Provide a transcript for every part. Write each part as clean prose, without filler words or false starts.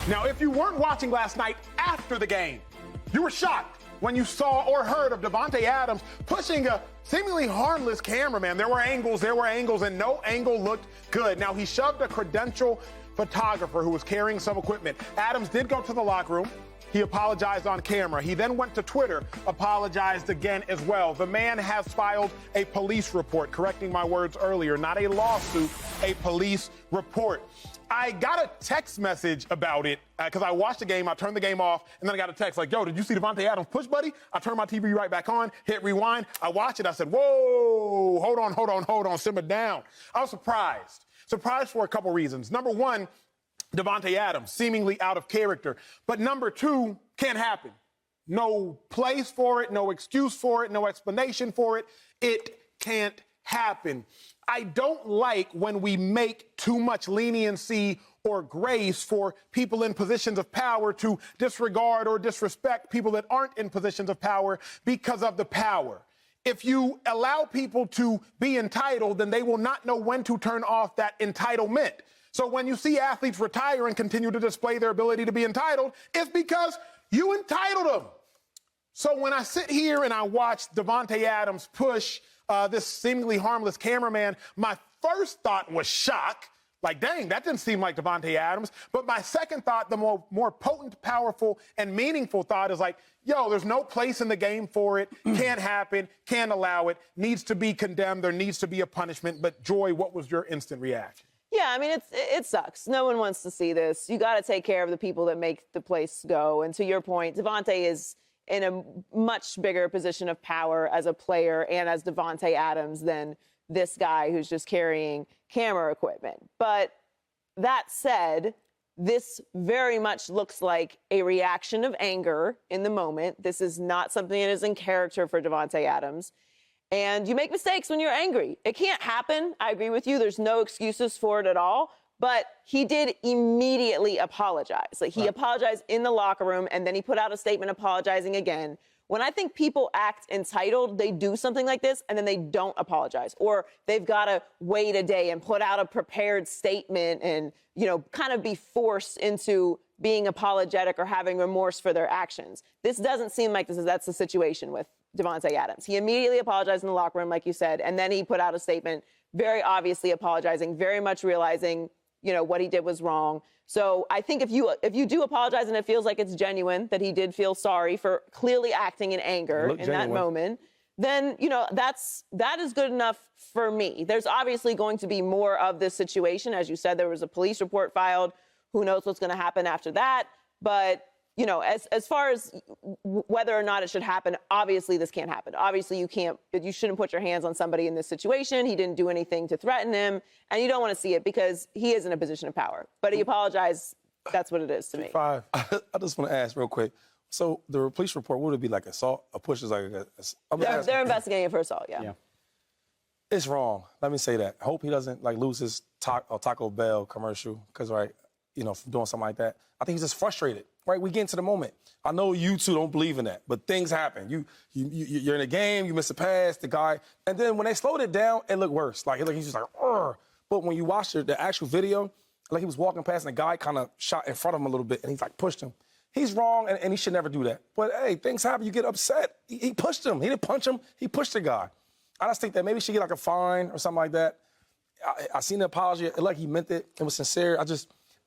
Now, if you weren't watching last night after the game, you were shocked when you saw or heard of Davante Adams pushing a seemingly harmless cameraman. There were angles, and no angle looked good. Now, he shoved a credential photographer who was carrying some equipment. Adams did go to the locker room. He apologized on camera. He then went to Twitter, apologized again as well. The man has filed a police report, correcting my words earlier, not a lawsuit, a police report. I got a text message about it because I watched the game, I turned the game off, and then I got a text like, yo, did you see Davante Adams push, buddy? I turned my TV right back on, hit rewind, I watched it, I said, whoa, hold on, simmer down. I was surprised. Surprised for a couple reasons. Number one, Davante Adams, seemingly out of character. But number two, can't happen. No place for it, no excuse for it, no explanation for it. It can't happen. I don't like when we make too much leniency or grace for people in positions of power to disregard or disrespect people that aren't in positions of power because of the power. If you allow people to be entitled, then they will not know when to turn off that entitlement. So when you see athletes retire and continue to display their ability to be entitled, it's because you entitled them. So when I sit here and I watch Davante Adams push this seemingly harmless cameraman, my first thought was shock. Like, dang, that didn't seem like Davante Adams. But my second thought, the more potent, powerful, and meaningful thought is like, yo, there's no place in the game for it. Can't happen. Can't allow it. Needs to be condemned. There needs to be a punishment. But, Joy, what was your instant reaction? Yeah, I mean, it sucks. No one wants to see this. You got to take care of the people that make the place go. And to your point, Davante is in a much bigger position of power as a player and as Davante Adams than this guy who's just carrying camera equipment. But that said, this very much looks like a reaction of anger in the moment. This is not something that is in character for Davante Adams. And you make mistakes when you're angry. It can't happen. I agree with you. There's no excuses for it at all. But he did immediately apologize. Like, he apologized in the locker room, and then he put out a statement apologizing again. When I think people act entitled, they do something like this, and then they don't apologize. Or they've got to wait a day and put out a prepared statement and, you know, kind of be forced into being apologetic or having remorse for their actions. This doesn't seem like that's the situation with Davante Adams. He immediately apologized in the locker room, like you said, and then he put out a statement very obviously apologizing, very much realizing, you know, what he did was wrong. So I think if you do apologize and it feels like it's genuine, that he did feel sorry for clearly acting in anger in that moment, then, you know, that is good enough for me. There's obviously going to be more of this situation. As you said, there was a police report filed. Who knows what's going to happen after that? But, you know, as far as whether or not it should happen, obviously this can't happen. Obviously you shouldn't put your hands on somebody in this situation. He didn't do anything to threaten him, and you don't want to see it because he is in a position of power. But he apologized. That's what it is to me. I just want to ask real quick. So the police report, would it be like assault? A push is like they're investigating it for assault, yeah. It's wrong. Let me say that. I hope he doesn't like lose his Taco Bell commercial because, right, you know, from doing something like that. I think he's just frustrated. Right, we get into the moment. I know you two don't believe in that, but things happen. You're in a game, you miss a pass, the guy, and then when they slowed it down, it looked worse. Like he's just like, Urgh. But when you watch the actual video, like he was walking past and the guy kind of shot in front of him a little bit, and he's like pushed him. He's wrong, and he should never do that. But hey, things happen. You get upset. He pushed him. He didn't punch him. He pushed the guy. I just think that maybe he should get like a fine or something like that. I seen the apology. It like he meant it. It was sincere.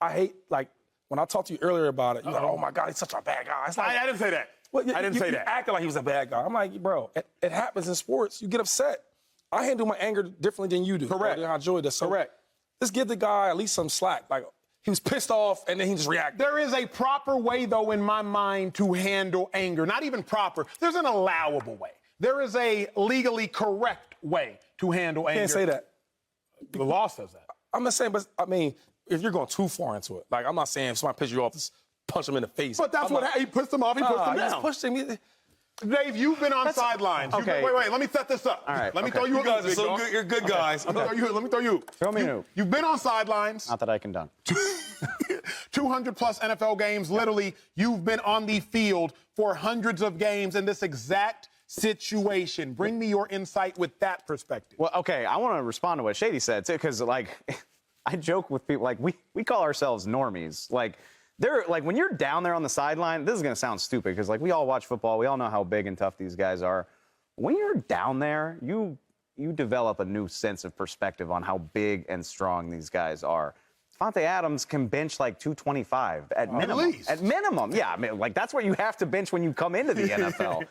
I hate like. When I talked to you earlier about it, you're like, oh, my God, he's such a bad guy. It's like, I didn't say that. Well, I didn't say that. You acted like he was a bad guy. I'm like, bro, it happens in sports. You get upset. I handle my anger differently than you do. Correct. I enjoy this. So correct. Let's give the guy at least some slack. Like, he was pissed off, and then he just reacted. There is a proper way, though, in my mind, to handle anger. Not even proper. There's an allowable way. There is a legally correct way to handle anger. Can't say that. The law says that. I'm not saying, but, I mean, if you're going too far into it. Like, I'm not saying if somebody pisses you off, just punch him in the face. But that's what he pushed him off. He pushed him down. He just pushed him. Dave, you've been on sidelines. Okay. Wait, let me set this up. All right. Let me throw you You guys are so good. You're good guys. Let me throw you. Throw me who? You've been on sidelines. Not that I can dunk. 200-plus NFL games. Literally, you've been on the field for hundreds of games in this exact situation. Bring me your insight with that perspective. Well, okay, I want to respond to what Shady said, too, because, like, I joke with people, like, we call ourselves normies. Like, they're like, when you're down there on the sideline, this is going to sound stupid because, like, we all watch football. We all know how big and tough these guys are. When you're down there, you develop a new sense of perspective on how big and strong these guys are. Davante Adams can bench like 225 at minimum. At minimum, yeah. I mean, like, that's what you have to bench when you come into the NFL.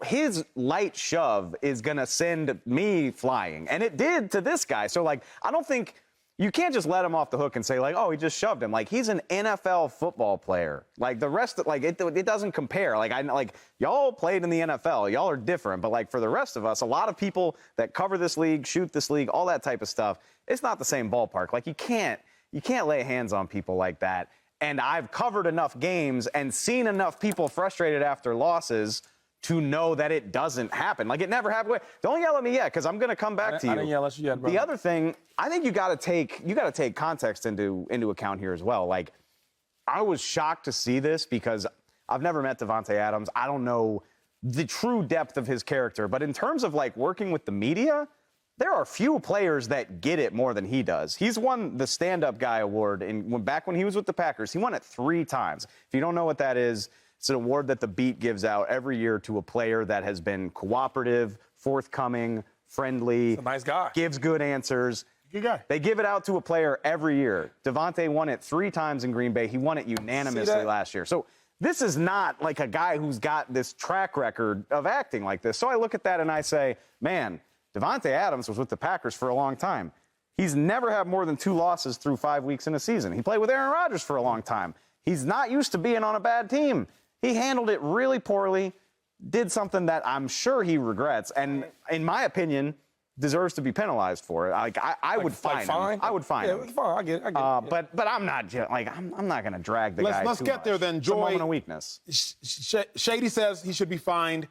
His light shove is going to send me flying. And it did to this guy. So, like, I don't think you can't just let him off the hook and say, like, oh, he just shoved him. Like, he's an NFL football player. Like, the rest of, like, it doesn't compare. Like, y'all played in the NFL. Y'all are different. But, like, for the rest of us, a lot of people that cover this league, shoot this league, all that type of stuff, it's not the same ballpark. Like, you can't lay hands on people like that. And I've covered enough games and seen enough people frustrated after losses to know that it doesn't happen. Like, it never happened. Don't yell at me yet, because I'm going to come back to you. I didn't yell at you yet, bro. The other thing, I think you got to take context into account here as well. Like, I was shocked to see this because I've never met Davante Adams. I don't know the true depth of his character. But in terms of, like, working with the media, there are few players that get it more than he does. He's won the stand-up guy award back when he was with the Packers. He won it 3 times. If you don't know what that is, it's an award that the Beat gives out every year to a player that has been cooperative, forthcoming, friendly. He's a nice guy. Gives good answers. Good guy. They give it out to a player every year. Davante won it 3 times in Green Bay. He won it unanimously last year. So this is not like a guy who's got this track record of acting like this. So I look at that and I say, man, Davante Adams was with the Packers for a long time. He's never had more than 2 losses through 5 weeks in a season. He played with Aaron Rodgers for a long time. He's not used to being on a bad team. He handled it really poorly, did something that I'm sure he regrets, and in my opinion, deserves to be penalized for it. I would fine him. I would fine him. Fine. I get it. But I'm not I'm not going to drag the guy. Let's get there then. Joy, it's a moment of weakness. Shady says he should be fined.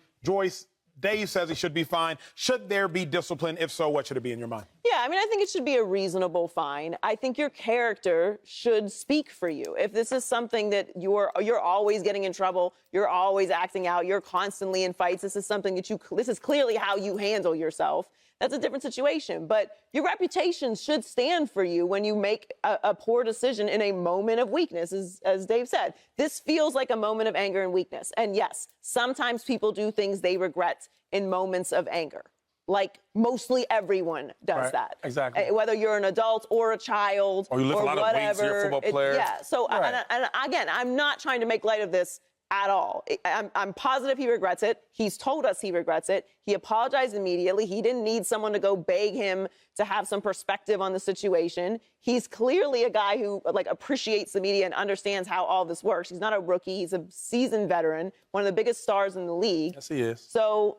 Dave says he should be fined. Should there be discipline? If so, what should it be in your mind? Yeah, I mean, I think it should be a reasonable fine. I think your character should speak for you. If this is something that you're always getting in trouble, you're always acting out, you're constantly in fights, this is something that this is clearly how you handle yourself. That's a different situation. But your reputation should stand for you when you make a poor decision in a moment of weakness, as Dave said. This feels like a moment of anger and weakness. And yes, sometimes people do things they regret in moments of anger. Like, mostly everyone does that. Exactly. Whether you're an adult or a child or you lift a lot whatever, of weights, you're a football player. Yeah. So, and again, I'm not trying to make light of this at all. I'm positive he regrets it. He's told us he regrets it. He apologized immediately. He didn't need someone to go beg him to have some perspective on the situation. He's clearly a guy who, like, appreciates the media and understands how all this works. He's not a rookie. He's a seasoned veteran, one of the biggest stars in the league. Yes, he is. So,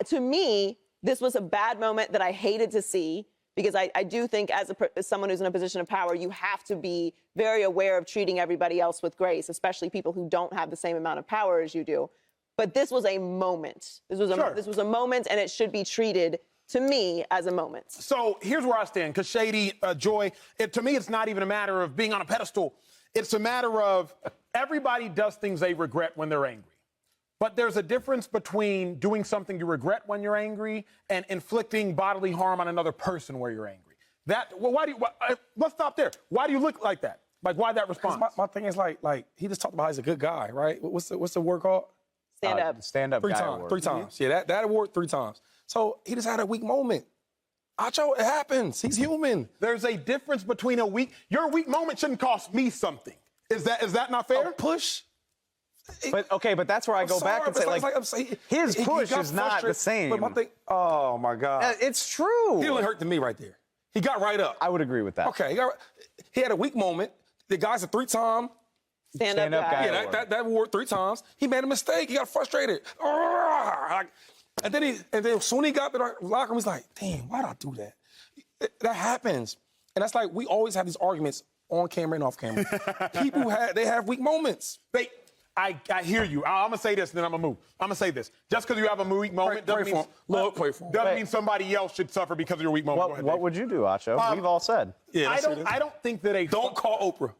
to me, this was a bad moment that I hated to see, because I do think as someone who's in a position of power, you have to be very aware of treating everybody else with grace, especially people who don't have the same amount of power as you do. But this was a moment. This was a moment, and it should be treated, to me, as a moment. So here's where I stand, because Shady, Joy, to me, it's not even a matter of being on a pedestal. It's a matter of everybody does things they regret when they're angry. But there's a difference between doing something you regret when you're angry and inflicting bodily harm on another person where you're angry. Let's stop there. Why do you look like that? Like, why that response? My thing is like he just talked about he's a good guy, right? What's the word called? Stand up. Stand-up guy award. 3 times. Yeah, that award 3 times. So he just had a weak moment. Acho, it happens. He's human. There's a difference between your weak moment shouldn't cost me something. Is that not fair? A push. But that's where I go back and say, his push is not the same. But my thing, oh my God. It's true. He only hurt to me right there. He got right up. I would agree with that. Okay, he had a weak moment. The guy's a 3-time stand-up guy. Yeah, that award 3 times. He made a mistake. He got frustrated. And then soon he got to the locker room, he's like, damn, why did I do that? That happens. And that's like, we always have these arguments on camera and off camera. People have weak moments. I hear you. I'm going to say this, and then I'm going to move. I'm going to say this. Just because you have a weak moment doesn't mean somebody else should suffer because of your weak moment. What would you do, Acho? We've all said. Yeah, I don't think that Don't call Oprah.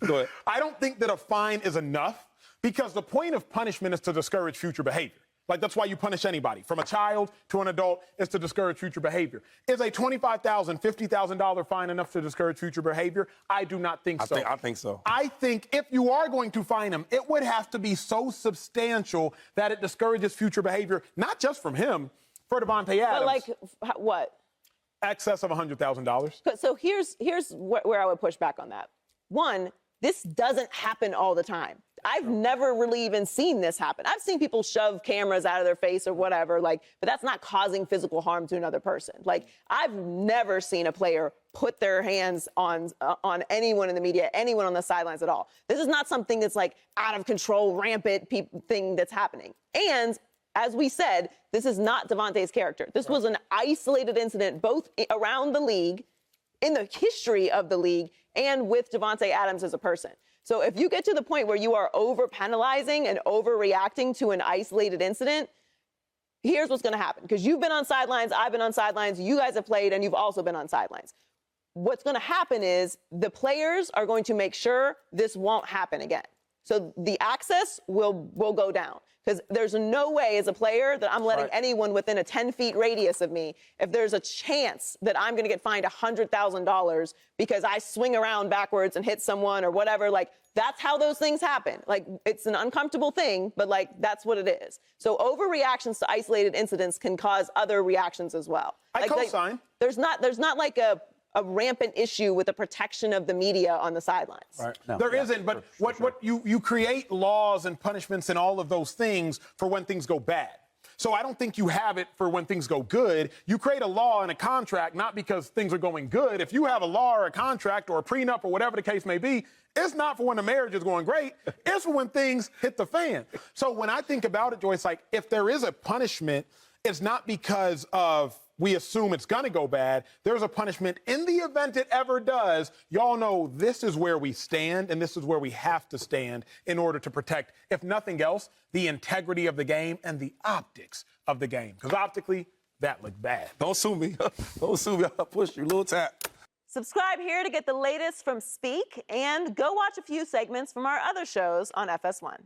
Go ahead. I don't think that a fine is enough, because the point of punishment is to discourage future behavior. Like, that's why you punish anybody, from a child to an adult, is to discourage future behavior. Is a $25,000, $50,000 fine enough to discourage future behavior? I do not think so. I think so. I think if you are going to fine him, it would have to be so substantial that it discourages future behavior, not just from him, for Davante Adams. But, like, what? Excess of $100,000. So here's where I would push back on that. One, this doesn't happen all the time. I've never really even seen this happen. I've seen people shove cameras out of their face or whatever, like, but that's not causing physical harm to another person. Like, I've never seen a player put their hands on anyone in the media, anyone on the sidelines at all. This is not something that's like out of control, rampant thing that's happening. And as we said, this is not Davante's character. This was an isolated incident, both around the league, in the history of the league, and with Davante Adams as a person. So if you get to the point where you are over-penalizing and overreacting to an isolated incident, here's what's going to happen. Because you've been on sidelines, I've been on sidelines, you guys have played, and you've also been on sidelines. What's going to happen is the players are going to make sure this won't happen again. So the access will go down. Because there's no way as a player that I'm letting anyone within a 10-feet radius of me, if there's a chance that I'm going to get fined $100,000 because I swing around backwards and hit someone or whatever, like, that's how those things happen. Like, it's an uncomfortable thing, but, like, that's what it is. So overreactions to isolated incidents can cause other reactions as well. I co-sign. Like, there's not like a rampant issue with the protection of the media on the sidelines. Right. No, there isn't, but what you create laws and punishments and all of those things for when things go bad. So I don't think you have it for when things go good. You create a law and a contract not because things are going good. If you have a law or a contract or a prenup or whatever the case may be, it's not for when the marriage is going great. It's for when things hit the fan. So when I think about it, Joyce, like, if there is a punishment, it's not because of we assume it's going to go bad. There's a punishment in the event it ever does. Y'all know this is where we stand, and this is where we have to stand in order to protect, if nothing else, the integrity of the game and the optics of the game. Because optically, that looked bad. Don't sue me. Don't sue me. I'll push you. Little tap. Subscribe here to get the latest from Speak, and go watch a few segments from our other shows on FS1.